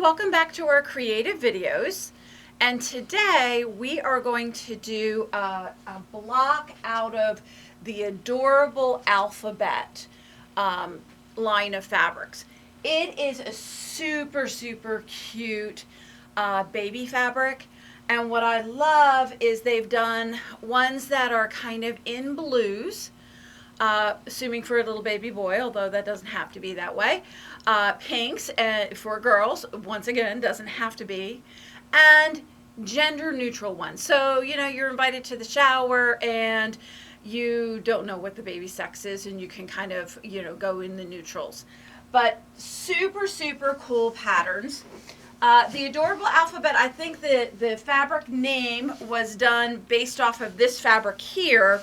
welcome back to our creative videos. And today we are going to do a block out of the Adorable Alphabet line of fabrics. It is a super cute baby fabric, and what I love is they've done ones that are kind of in blues, assuming for a little baby boy, although that doesn't have to be that way. Pinks for girls, once again, doesn't have to be. And gender neutral ones. So, you know, you're invited to the shower and you don't know what the baby's sex is, and you can kind of, you know, go in the neutrals. But super cool patterns. The Adorable Alphabet, I think the fabric name was done based off of this fabric here,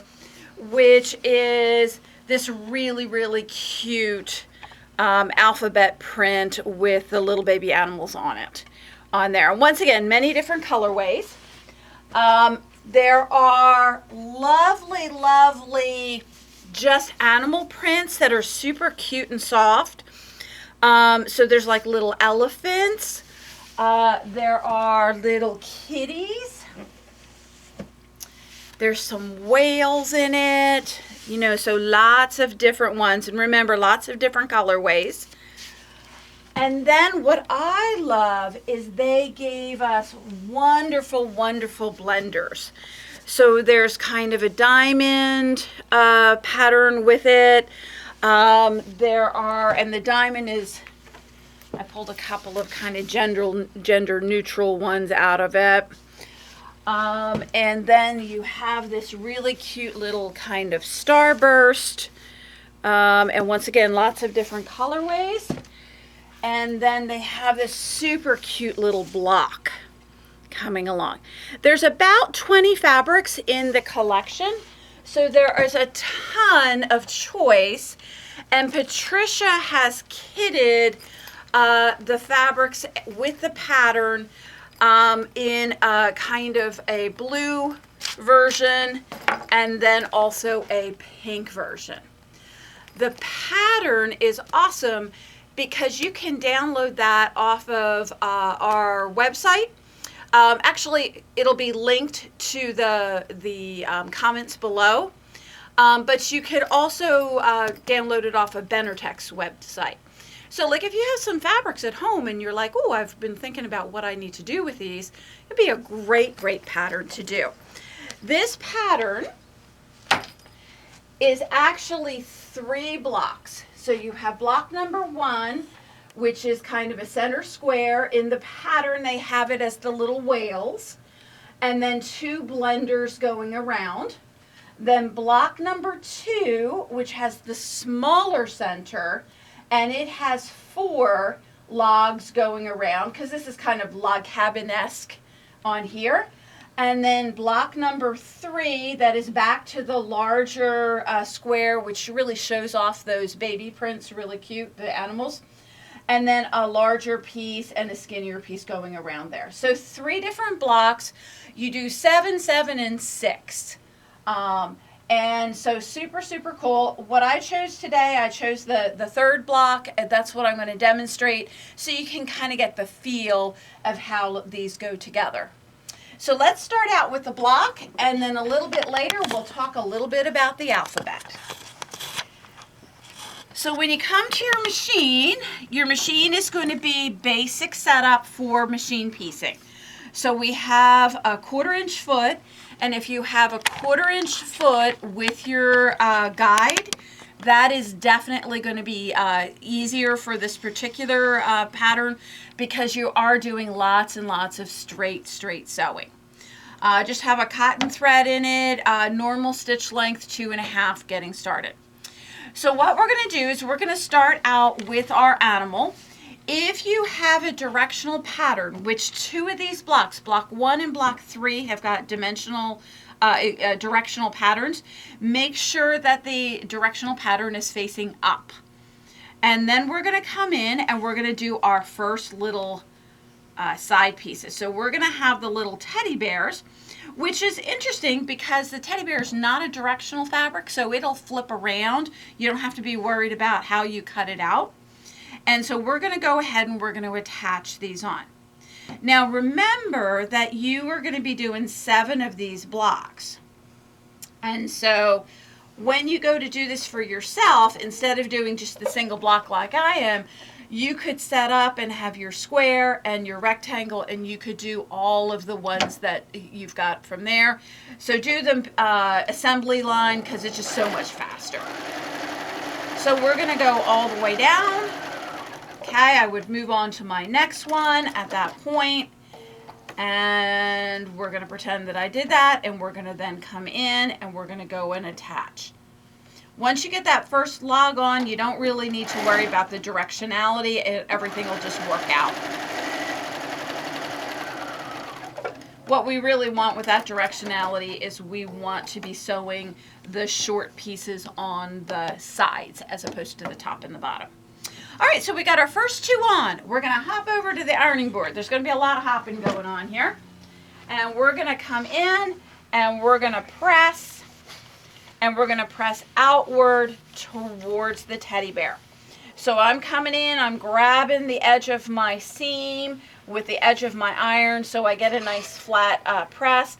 which is this really cute alphabet print with the little baby animals on there. And once again, many different colorways. There are lovely just animal prints that are super cute and soft. So there's like little elephants. There are little kitties. There's some whales in it, you know, so lots of different ones. And remember, lots of different colorways. And then what I love is they gave us wonderful blenders. So there's kind of a diamond pattern with it. And the diamond is, I pulled a couple of kind of gender neutral ones out of it. And then you have this really cute little kind of starburst. And once again, lots of different colorways. And then they have this super cute little block coming along. There's about 20 fabrics in the collection, so there is a ton of choice. And Patricia has kitted the fabrics with the pattern in a kind of a blue version and then also a pink version. The pattern is awesome because you can download that off of our website. Actually, it'll be linked to the comments below, but you could also download it off of Benartex website. So like if you have some fabrics at home and you're like, oh, I've been thinking about what I need to do with these, it'd be a great pattern to do. This pattern is actually 3 blocks. So you have block number 1, which is kind of a center square. In the pattern, they have it as the little whales, and then 2 blenders going around. Then block number 2, which has the smaller center, and it has 4 logs going around, because this is kind of log cabin-esque on here. And then block number 3, that is back to the larger square, which really shows off those baby prints, really cute, the animals. And then a larger piece and a skinnier piece going around there. So 3 different blocks. You do 7, 7, and 6. And so super cool. What I chose today, I chose the 3rd block, and that's what I'm going to demonstrate, so you can kind of get the feel of how these go together. So let's start out with the block, and then a little bit later we'll talk a little bit about the alphabet. So when you come to your machine is going to be basic setup for machine piecing. So we have a 1/4-inch foot, and if you have a 1/4-inch foot with your guide, that is definitely going to be easier for this particular pattern, because you are doing lots and lots of straight sewing. Just have a cotton thread in it, normal stitch length 2.5 getting started. So what we're going to do is we're going to start out with our animal. If you have a directional pattern, which 2 of these blocks, block 1 and block 3, have got directional patterns, make sure that the directional pattern is facing up. And then we're going to come in and we're going to do our first little side pieces. So we're going to have the little teddy bears, which is interesting because the teddy bear is not a directional fabric, so it'll flip around. You don't have to be worried about how you cut it out. And so we're going to go ahead and we're going to attach these on. Now remember that you are going to be doing 7 of these blocks. And so when you go to do this for yourself, instead of doing just the single block like I am, you could set up and have your square and your rectangle, and you could do all of the ones that you've got from there. So do the assembly line because it's just so much faster. So we're going to go all the way down. Okay, I would move on to my next one at that point, and we're going to pretend that I did that, and we're going to then come in and we're going to go and attach. Once you get that first log on, you don't really need to worry about the directionality. Everything will just work out. What we really want with that directionality is we want to be sewing the short pieces on the sides as opposed to the top and the bottom. All right, so we got our first 2 on. We're going to hop over to the ironing board. There's going to be a lot of hopping going on here. And we're going to come in and we're going to press. And we're going to press outward towards the teddy bear. So I'm coming in, I'm grabbing the edge of my seam with the edge of my iron so I get a nice flat press.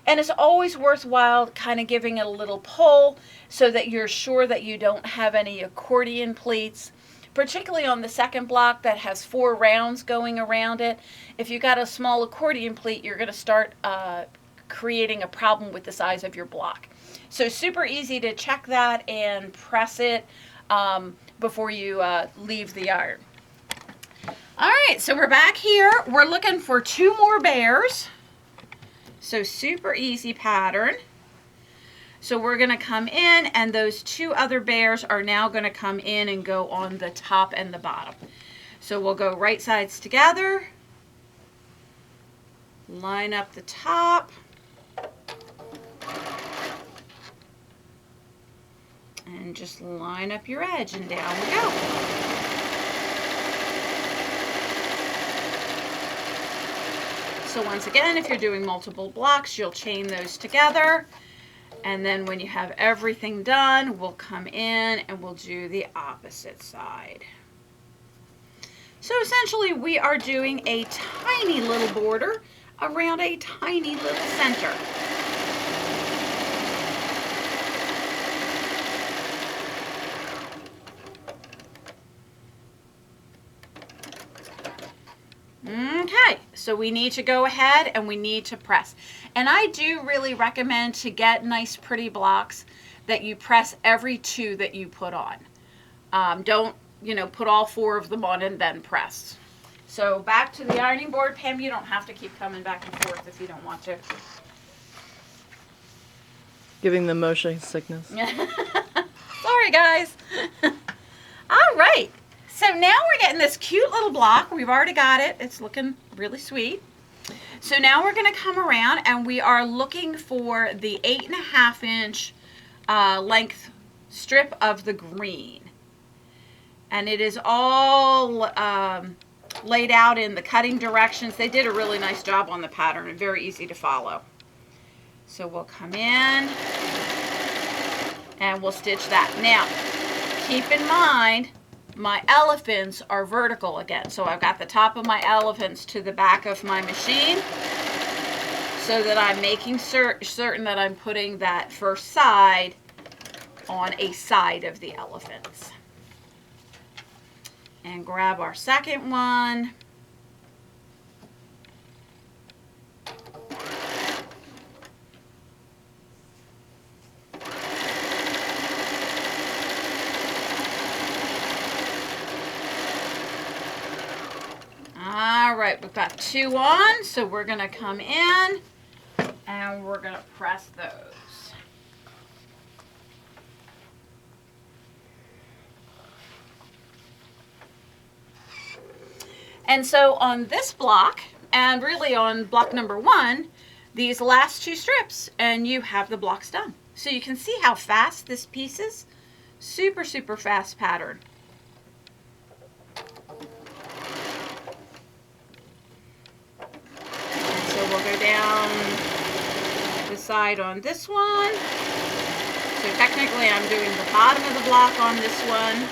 And it's always worthwhile kind of giving it a little pull so that you're sure that you don't have any accordion pleats, particularly on the second block that has 4 rounds going around it. If you got a small accordion pleat, you're going to start creating a problem with the size of your block. So super easy to check that and press it before you leave the iron. All right, so we're back here. We're looking for 2 more bears. So super easy pattern. So we're going to come in, and those 2 other bears are now going to come in and go on the top and the bottom. So we'll go right sides together, line up the top, and just line up your edge, and down we go. So once again, if you're doing multiple blocks, you'll chain those together. And then when you have everything done, we'll come in and we'll do the opposite side. So essentially we are doing a tiny little border around a tiny little center. Okay, so we need to go ahead and we need to press. And I do really recommend to get nice pretty blocks that you press every 2 that you put on. Don't, put all 4 of them on and then press. So back to the ironing board. Pam, you don't have to keep coming back and forth if you don't want to. Giving them motion sickness. Sorry, guys. All right. So now we're getting this cute little block. We've already got it. It's looking really sweet. So now we're going to come around and we are looking for the 8.5 inch length strip of the green. And it is all laid out in the cutting directions. They did a really nice job on the pattern and very easy to follow. So we'll come in and we'll stitch that. Now, keep in mind, my elephants are vertical again. So I've got the top of my elephants to the back of my machine so that I'm making certain that I'm putting that first side on a side of the elephants. And grab our second one. All right, we've got 2 on, so we're going to come in and we're going to press those. And so on this block, and really on block number 1, these last 2 strips, and you have the blocks done. So you can see how fast this piece is. Super, super fast pattern. We'll go down the side on this one. So technically I'm doing the bottom of the block on this one.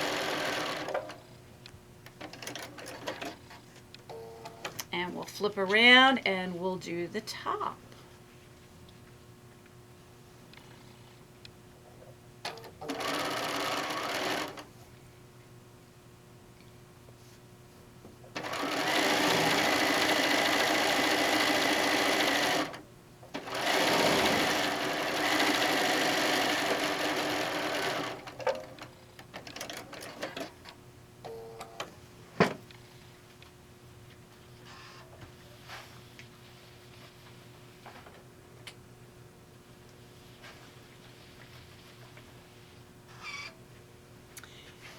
And we'll flip around and we'll do the top.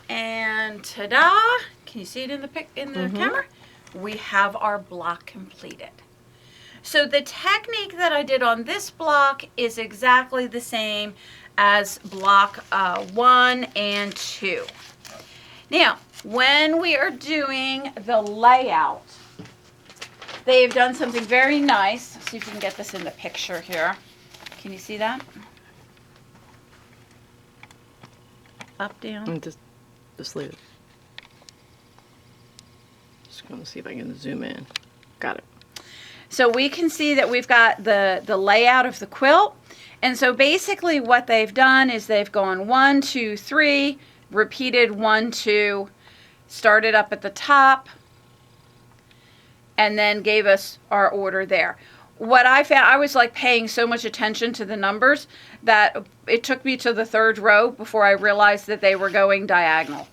And ta-da! Can you see it in the camera? We have our block completed. So the technique that I did on this block is exactly the same as block 1 and 2. Now, when we are doing the layout, they've done something very nice. Let's see if we can get this in the picture here. Can you see that? Up, down. Just leave it. Just going to see if I can zoom in. Got it. So we can see that we've got the layout of the quilt. And so basically what they've done is they've gone 1, 2, 3, repeated 1, 2, started up at the top, and then gave us our order there. What I found, I was like paying so much attention to the numbers that it took me to the 3rd row before I realized that they were going diagonal.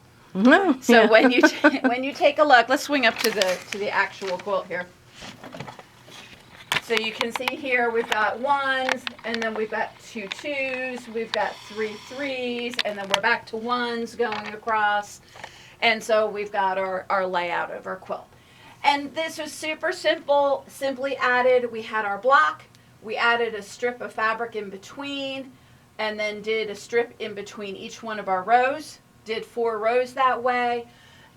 So when you when you take a look, let's swing up to the actual quilt here. So you can see here we've got 1s, and then we've got 2 2s, we've got 3 3s, and then we're back to 1s going across. And so we've got our layout of our quilt. And this was super simple, simply added. We had our block, we added a strip of fabric in between, and then did a strip in between each one of our rows. Did 4 rows that way.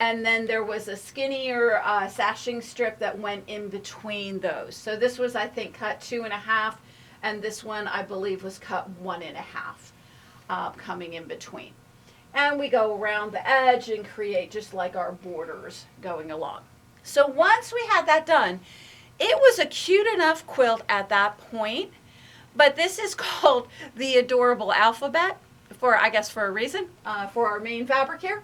And then there was a skinnier sashing strip that went in between those. So this was, I think, cut 2.5, and this one, I believe, was cut 1.5, coming in between. And we go around the edge and create just like our borders going along. So once we had that done, it was a cute enough quilt at that point, but this is called the Adorable Alphabet, I guess for a reason, for our main fabric here.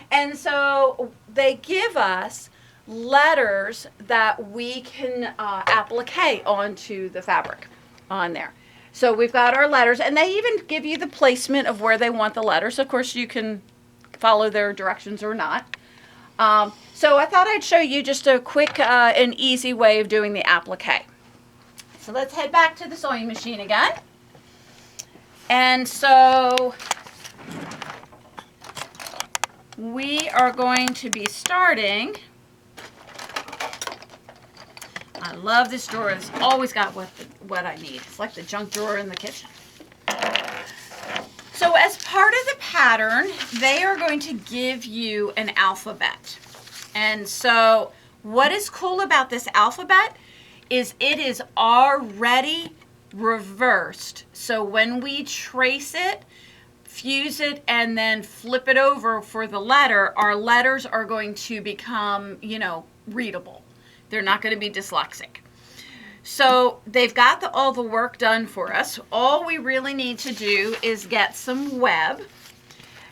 And so they give us letters that we can applique onto the fabric on there. So we've got our letters, and they even give you the placement of where they want the letters. Of course, you can follow their directions or not. So I thought I'd show you just a quick and easy way of doing the applique. So let's head back to the sewing machine again. And so we are going to be starting. I love this drawer. It's always got what I need. It's like the junk drawer in the kitchen. So as part of the pattern, they are going to give you an alphabet. And so what is cool about this alphabet is it is already reversed. So when we trace it, fuse it, and then flip it over for the letter, our letters are going to become, readable. They're not going to be dyslexic. So they've got all the work done for us. All we really need to do is get some web.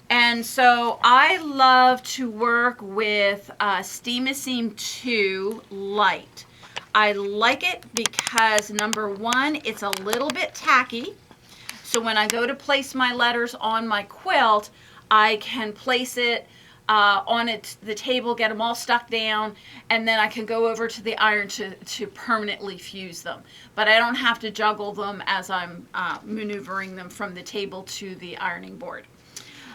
And so I love to work with Steam-A-Seam 2 Light. I like it because, number one, it's a little bit tacky. So when I go to place my letters on my quilt, I can place it on the table, get them all stuck down, and then I can go over to the iron to permanently fuse them. But I don't have to juggle them as I'm maneuvering them from the table to the ironing board.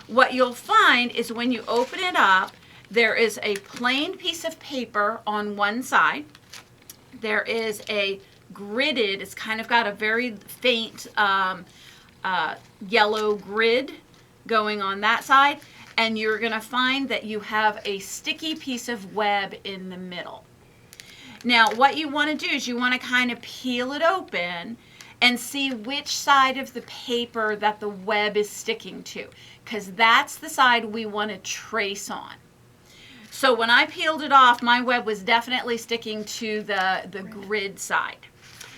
What you'll find is when you open it up, there is a plain piece of paper on one side. There is a gridded, it's kind of got a very faint yellow grid going on that side. And you're going to find that you have a sticky piece of web in the middle. Now, what you want to do is you want to kind of peel it open and see which side of the paper that the web is sticking to, because that's the side we want to trace on. So when I peeled it off, my web was definitely sticking to the grid side.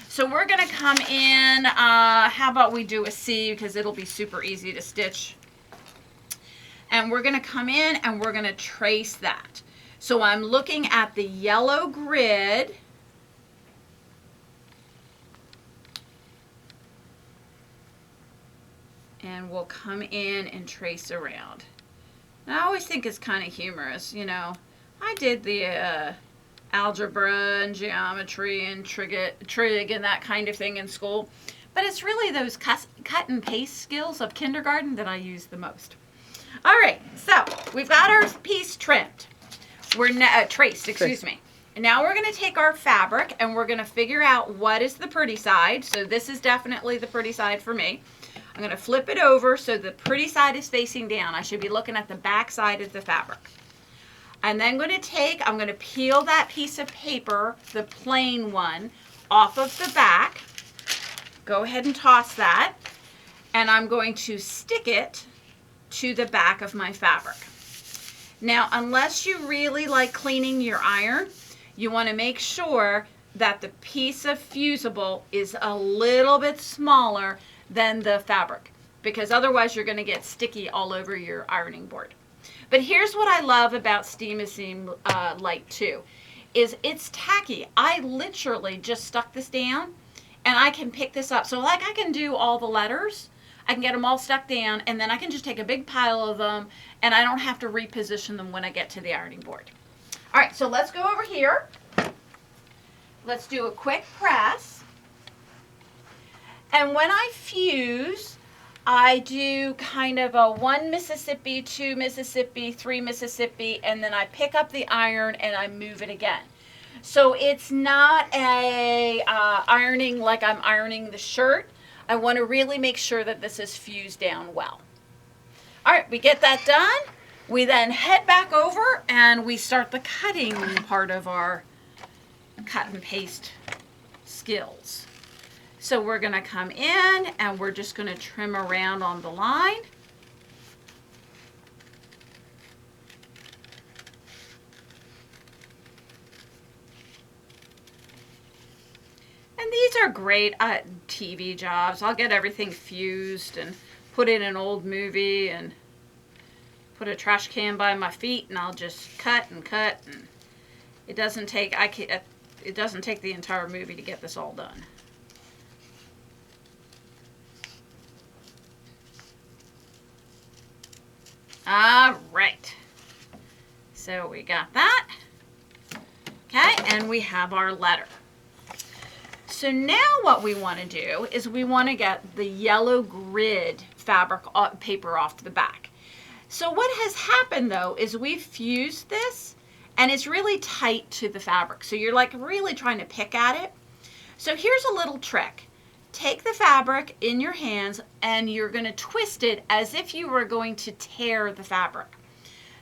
So we're going to come in, how about we do a C, because it'll be super easy to stitch. And we're going to come in and we're going to trace that. So I'm looking at the yellow grid. And we'll come in and trace around. And I always think it's kind of humorous, you know. I did the algebra and geometry and trig and that kind of thing in school. But it's really those cut and paste skills of kindergarten that I use the most. All right, so we've got our piece trimmed. We're traced, excuse me. And now we're going to take our fabric and we're going to figure out what is the pretty side. So this is definitely the pretty side for me. I'm going to flip it over so the pretty side is facing down. I should be looking at the back side of the fabric. And then I'm going to peel that piece of paper, the plain one, off of the back. Go ahead and toss that. And I'm going to stick it to the back of my fabric. Now, unless you really like cleaning your iron, you want to make sure that the piece of fusible is a little bit smaller than the fabric, because otherwise you're going to get sticky all over your ironing board. But here's what I love about Steam Light 2, is it's tacky. I literally just stuck this down and I can pick this up. So like I can do all the letters, I can get them all stuck down, and then I can just take a big pile of them and I don't have to reposition them when I get to the ironing board. All right, so let's go over here. Let's do a quick press. And when I fuse, I do kind of a 1 Mississippi, 2 Mississippi, 3 Mississippi, and then I pick up the iron and I move it again. So it's not a ironing like I'm ironing the shirt. I want to really make sure that this is fused down well. All right, we get that done. We then head back over and we start the cutting part of our cut and paste skills. So we're going to come in and we're just going to trim around on the line. And these are great TV jobs. I'll get everything fused and put in an old movie and put a trash can by my feet and I'll just cut and cut. And it doesn't take the entire movie to get this all done. All right, so we got that. Okay, and we have our letter. So now what we want to do is we want to get the yellow grid fabric paper off the back. So what has happened though is we've fused this and it's really tight to the fabric. So you're like really trying to pick at it. So here's a little trick. Take the fabric in your hands and you're going to twist it as if you were going to tear the fabric.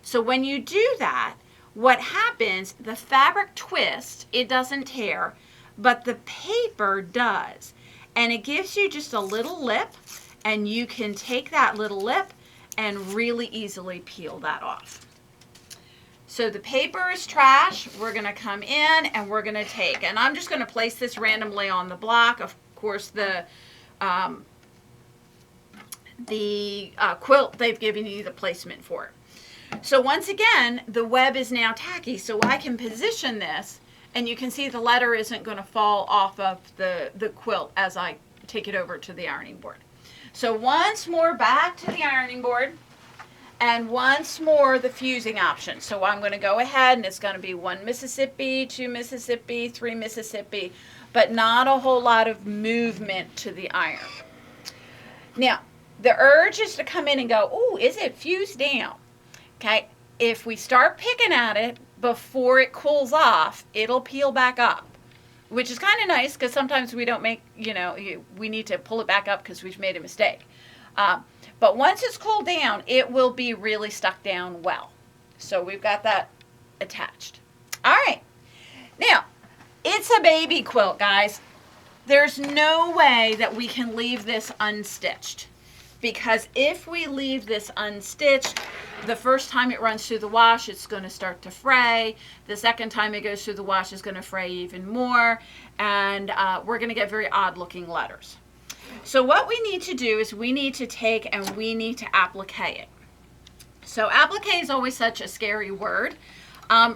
So when you do that, what happens, the fabric twists, it doesn't tear, but the paper does. And it gives you just a little lip, and you can take that little lip and really easily peel that off. So the paper is trash. We're going to come in and we're going to take, and I'm just going to place this randomly on the block. Of course, the quilt, they've given you the placement for it. So once again, the web is now tacky, so I can position this, and you can see the letter isn't going to fall off of the quilt as I take it over to the ironing board. So once more back to the ironing board, and once more the fusing option. So I'm going to go ahead, and it's going to be 1 Mississippi, 2 Mississippi, 3 Mississippi, but not a whole lot of movement to the iron. Now, the urge is to come in and go, ooh, is it fused down? Okay, if we start picking at it before it cools off, it'll peel back up, which is kind of nice because sometimes we don't make, we need to pull it back up because we've made a mistake. But once it's cooled down, it will be really stuck down well. So we've got that attached. All right, now it's a baby quilt, guys. There's no way that we can leave this unstitched, because if we leave this unstitched, The first time it runs through the wash, it's going to start to fray. The second time it goes through the wash, it's going to fray even more. And we're going to get very odd looking letters. So what we need to do is we need to take and we need to applique it. So applique is always such a scary word.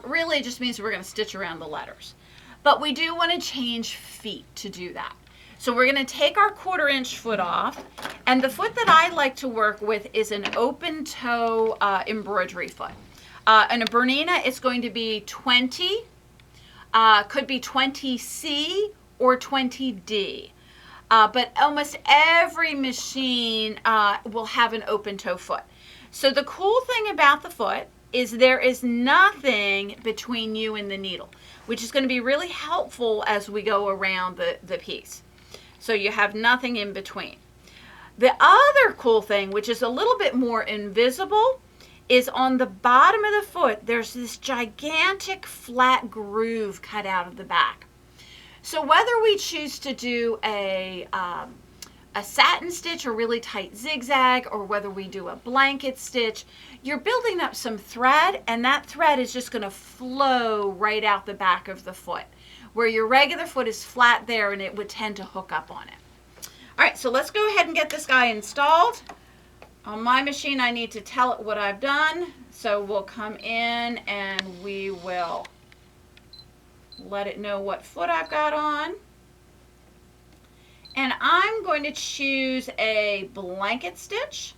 Really it just means we're going to stitch around the letters. But we do want to change feet to do that. So we're going to take our 1/4 inch foot off, and the foot that I like to work with is an open toe embroidery foot. And a Bernina, it's going to be 20, could be 20C or 20D. But almost every machine will have an open toe foot. So the cool thing about the foot is there is nothing between you and the needle, which is going to be really helpful as we go around the piece. So you have nothing in between. The other cool thing, which is a little bit more invisible, is on the bottom of the foot, there's this gigantic flat groove cut out of the back. So whether we choose to do a satin stitch, a really tight zigzag, or whether we do a blanket stitch, you're building up some thread, and that thread is just going to flow right out the back of the foot, where your regular foot is flat there and it would tend to hook up on it. All right, so let's go ahead and get this guy installed. On my machine, I need to tell it what I've done. So we'll come in and we will let it know what foot I've got on. And I'm going to choose a blanket stitch.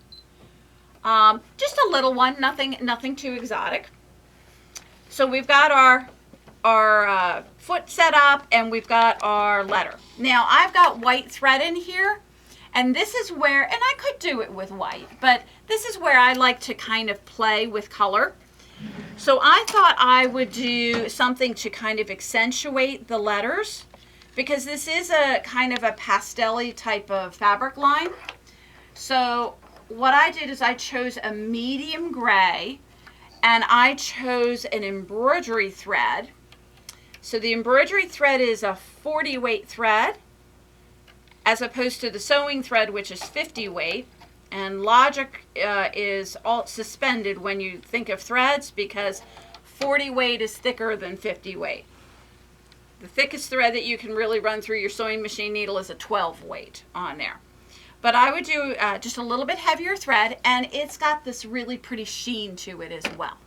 Just a little one, nothing too exotic. So we've got our foot set up, and we've got our letter. Now I've got white thread in here, and this is where, and I could do it with white, but this is where I like to kind of play with color. So I thought I would do something to kind of accentuate the letters, because this is a kind of a pastel-y type of fabric line. So what I did is I chose a medium gray, and I chose an embroidery thread. So the embroidery thread is a 40 weight thread, as opposed to the sewing thread, which is 50 weight. And logic is all suspended when you think of threads, because 40 weight is thicker than 50 weight. The thickest thread that you can really run through your sewing machine needle is a 12 weight on there. But I would do just a little bit heavier thread, and it's got this really pretty sheen to it as well.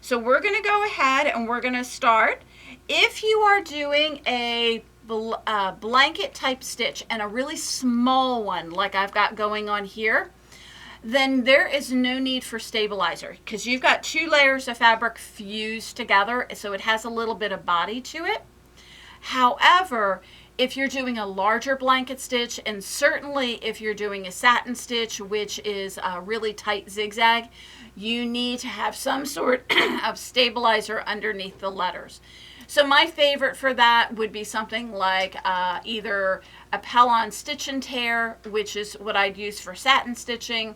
So we're going to go ahead and we're going to start. If you are doing a blanket type stitch and a really small one like I've got going on here, then there is no need for stabilizer, because you've got 2 layers of fabric fused together, so it has a little bit of body to it. However, if you're doing a larger blanket stitch, and certainly if you're doing a satin stitch, which is a really tight zigzag, you need to have some sort of stabilizer underneath the letters. So my favorite for that would be something like either a Pellon Stitch and Tear, which is what I'd use for satin stitching,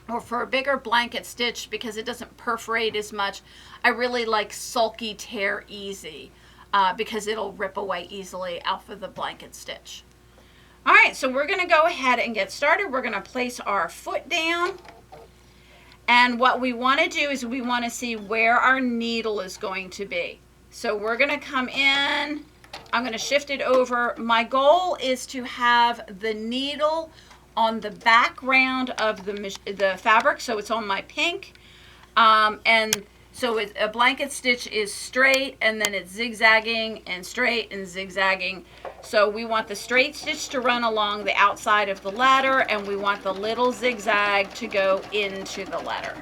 or for a bigger blanket stitch, because it doesn't perforate as much, I really like Sulky Tear Easy, because it'll rip away easily off of the blanket stitch. All right, so we're going to go ahead and get started. We're going to place our foot down. And what we want to do is we want to see where our needle is going to be. So we're going to come in. I'm going to shift it over. My goal is to have the needle on the background of the fabric, so it's on my pink. And so a blanket stitch is straight, and then it's zigzagging and straight and zigzagging. So we want the straight stitch to run along the outside of the letter, and we want the little zigzag to go into the letter.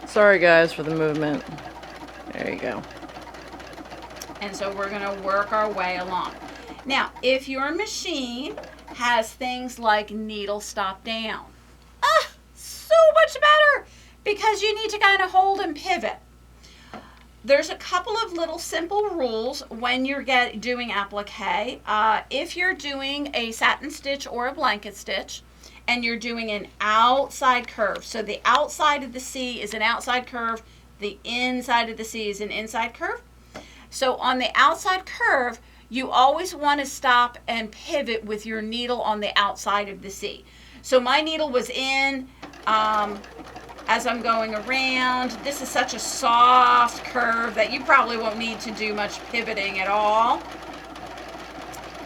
Sorry guys for the movement. There you go. And so we're going to work our way along. Now, if your machine has things like needle stop down, so much better, because you need to kind of hold and pivot. There's a couple of little simple rules when you're doing applique. If you're doing a satin stitch or a blanket stitch, and you're doing an outside curve, so the outside of the C is an outside curve, the inside of the C is an inside curve. So on the outside curve, you always want to stop and pivot with your needle on the outside of the C. So my needle was in, as I'm going around. This is such a soft curve that you probably won't need to do much pivoting at all.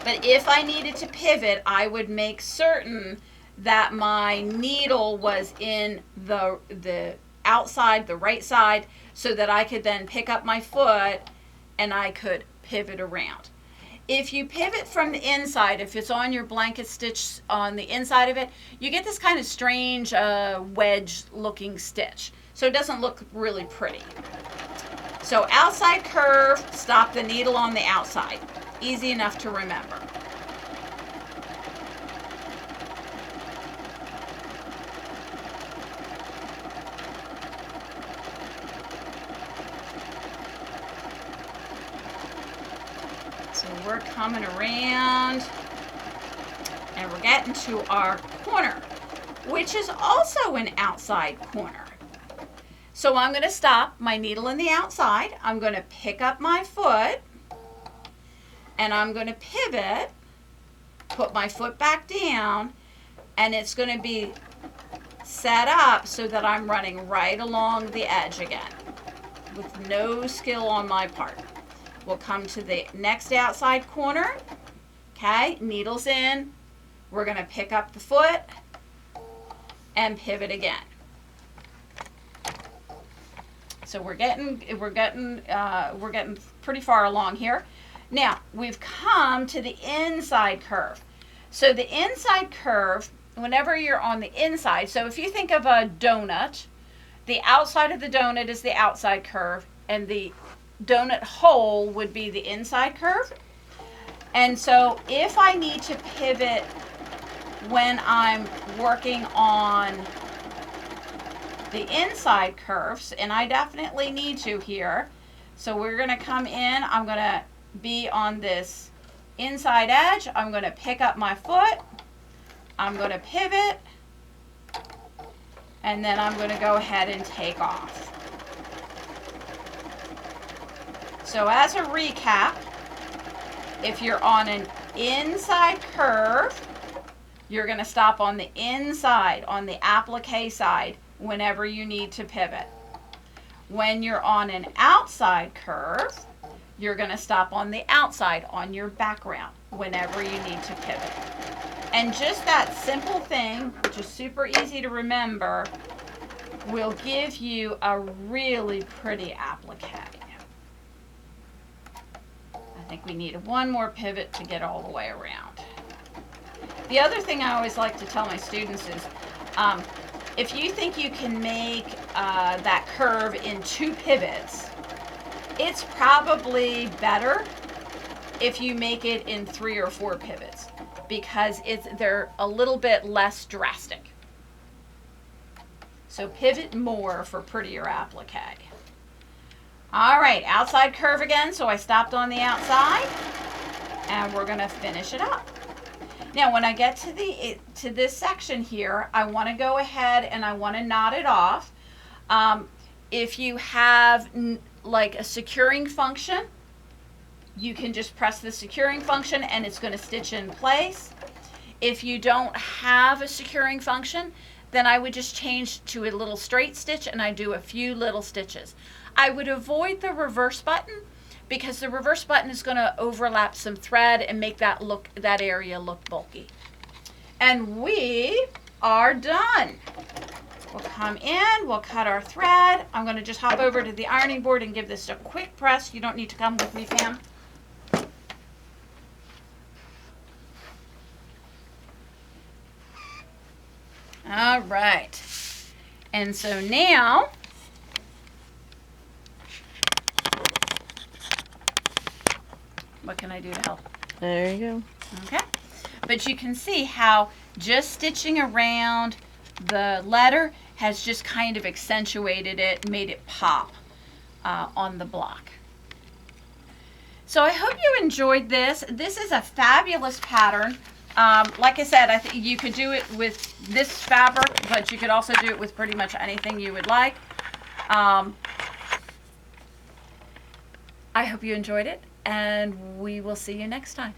But if I needed to pivot, I would make certain that my needle was in the outside, the right side, so that I could then pick up my foot and I could pivot around. If you pivot from the inside, if it's on your blanket stitch on the inside of it, you get this kind of strange wedge looking stitch. So it doesn't look really pretty. So outside curve, stop the needle on the outside. Easy enough to remember. So we're coming around and we're getting to our corner, which is also an outside corner. So I'm going to stop my needle in the outside. I'm going to pick up my foot and I'm going to pivot, put my foot back down, and it's going to be set up so that I'm running right along the edge again with no skill on my part. We'll come to the next outside corner. Okay, needles in. We're going to pick up the foot and pivot again. So we're getting pretty far along here. Now, we've come to the inside curve. So the inside curve, whenever you're on the inside, so if you think of a donut, the outside of the donut is the outside curve, and the donut hole would be the inside curve. And so if I need to pivot when I'm working on the inside curves, and I definitely need to here, so we're going to come in, I'm going to be on this inside edge, I'm going to pick up my foot, I'm going to pivot, and then I'm going to go ahead and take off. So as a recap, if you're on an inside curve, you're going to stop on the inside, on the applique side, whenever you need to pivot. When you're on an outside curve, you're going to stop on the outside, on your background, whenever you need to pivot. And just that simple thing, which is super easy to remember, will give you a really pretty applique. I think we need one more pivot to get all the way around. The other thing I always like to tell my students is, if you think you can make that curve in 2 pivots, it's probably better if you make it in 3 or 4 pivots, because they're a little bit less drastic. So pivot more for prettier applique. All right, outside curve again, so I stopped on the outside, and we're going to finish it up. Now, when I get to this section here, I want to go ahead and I want to knot it off. If you have like a securing function, you can just press the securing function and it's going to stitch in place. If you don't have a securing function, then I would just change to a little straight stitch and I do a few little stitches. I would avoid the reverse button because the reverse button is going to overlap some thread and make that area look bulky. And we are done. We'll come in, we'll cut our thread. I'm going to just hop over to the ironing board and give this a quick press. You don't need to come with me, Pam. All right. And so now, what can I do to help? There you go. Okay. But you can see how just stitching around the letter has just kind of accentuated it, made it pop on the block. So I hope you enjoyed this. This is a fabulous pattern. Like I said, I think you could do it with this fabric, but you could also do it with pretty much anything you would like. I hope you enjoyed it, and we will see you next time.